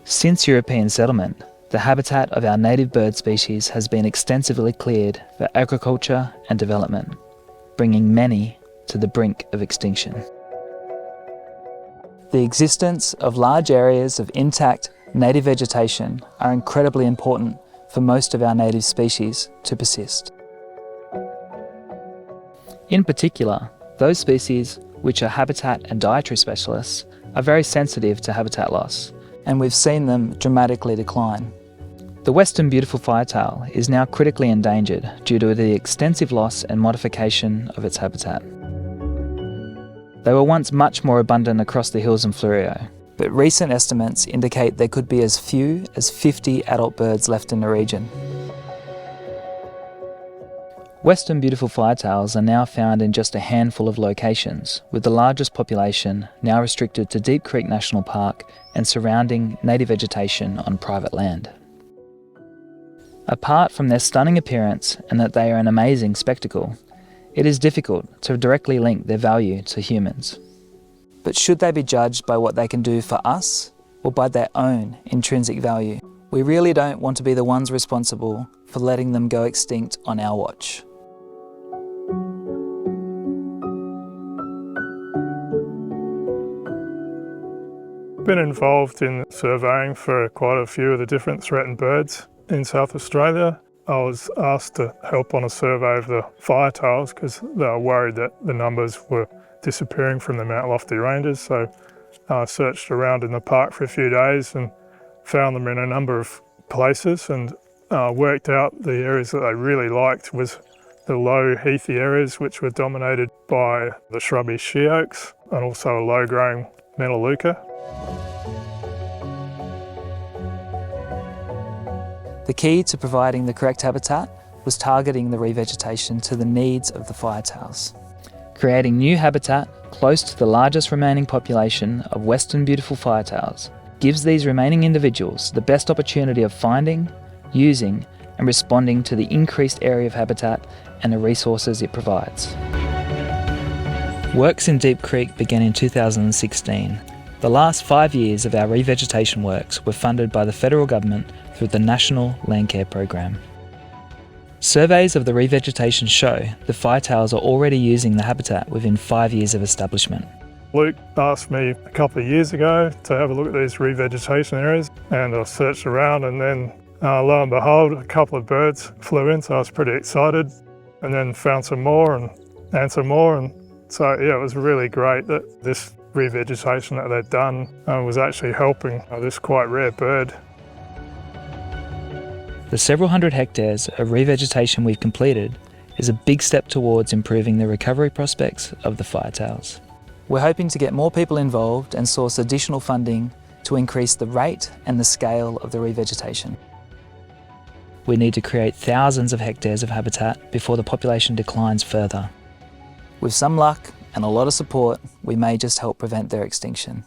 Since European settlement, the habitat of our native bird species has been extensively cleared for agriculture and development, bringing many to the brink of extinction. The existence of large areas of intact native vegetation are incredibly important for most of our native species to persist. In particular, those species which are habitat and dietary specialists are very sensitive to habitat loss, and we've seen them dramatically decline. The western beautiful firetail is now critically endangered due to the extensive loss and modification of its habitat. They were once much more abundant across the Hills and Fleurieu, but recent estimates indicate there could be as few as 50 adult birds left in the region. Western beautiful firetails are now found in just a handful of locations, with the largest population now restricted to Deep Creek National Park and surrounding native vegetation on private land. Apart from their stunning appearance and that they are an amazing spectacle, it is difficult to directly link their value to humans. But should they be judged by what they can do for us or by their own intrinsic value? We really don't want to be the ones responsible for letting them go extinct on our watch. I've been involved in surveying for quite a few of the different threatened birds in South Australia. I was asked to help on a survey of the firetails because they were worried that the numbers were disappearing from the Mount Lofty ranges. So I searched around in the park for a few days and found them in a number of places, and worked out the areas that they really liked was the low heathy areas, which were dominated by the shrubby she oaks and also a low-growing melaleuca. The key to providing the correct habitat was targeting the revegetation to the needs of the firetails. Creating new habitat close to the largest remaining population of western beautiful firetails gives these remaining individuals the best opportunity of finding, using and responding to the increased area of habitat and the resources it provides. Works in Deep Creek began in 2016. The last 5 years of our revegetation works were funded by the federal government through the National Land Care Program. Surveys of the revegetation show the firetails are already using the habitat within 5 years of establishment. Luke asked me a couple of years ago to have a look at these revegetation areas, and I searched around, and then lo and behold, a couple of birds flew in, so I was pretty excited, and then found some more and some more, and so yeah, it was really great that this revegetation that they'd done was actually helping this quite rare bird. The several hundred hectares of revegetation we've completed is a big step towards improving the recovery prospects of the firetails. We're hoping to get more people involved and source additional funding to increase the rate and the scale of the revegetation. We need to create thousands of hectares of habitat before the population declines further. With some luck and a lot of support, we may just help prevent their extinction.